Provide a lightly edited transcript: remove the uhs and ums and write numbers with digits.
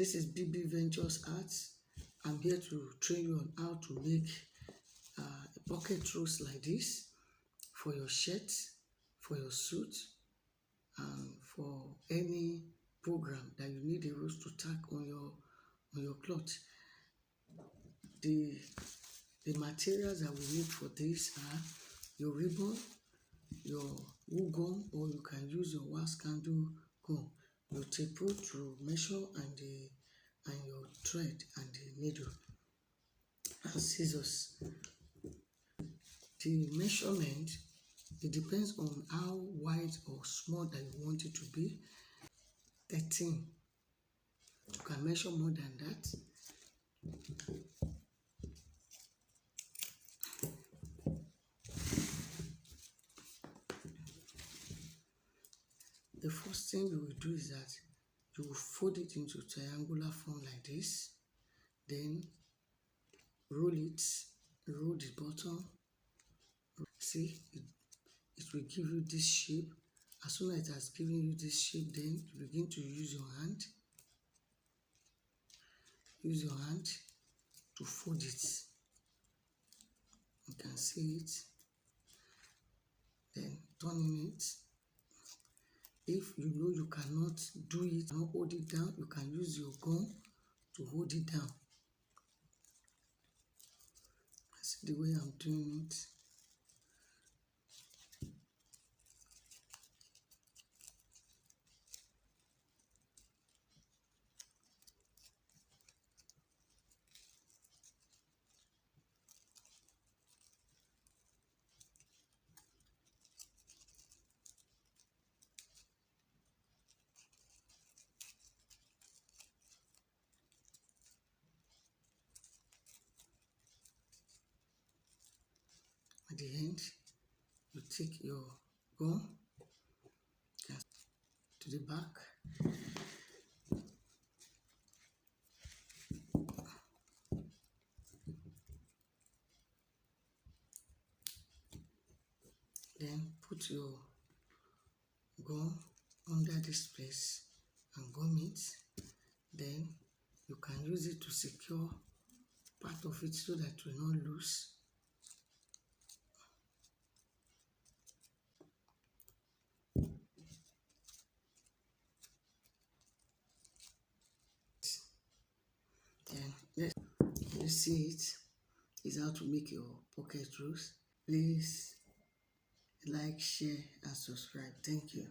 This is BB Ventures Arts. I'm here to train you on how to make a pocket rose like this for your shirt, for your suit, and for any program that you need a rose to tack on your cloth. The materials that we need for this are your ribbon, your wool gum, or you can use your wax candle gum, your tape rule to measure, and your thread and the needle, and scissors. The measurement, it depends on how wide or small that you want it to be. 13. You can measure more than that. The first thing you will do is that you will fold it into triangular form like this, then roll the bottom. See, it will give you this shape. As soon as it has given you this shape, then you begin to use your hand. Use your hand to fold it. You can see it. Then turning it. If you know you cannot do it, not hold it down, you can use your gum to hold it down. See the way I'm doing it. At the end, you take your gum to the back. Then put your gum under this place and gum it. Then you can use it to secure part of it so that it will not loose. Then you see it is how to make your pocket rose. Please like, share, and subscribe. Thank you.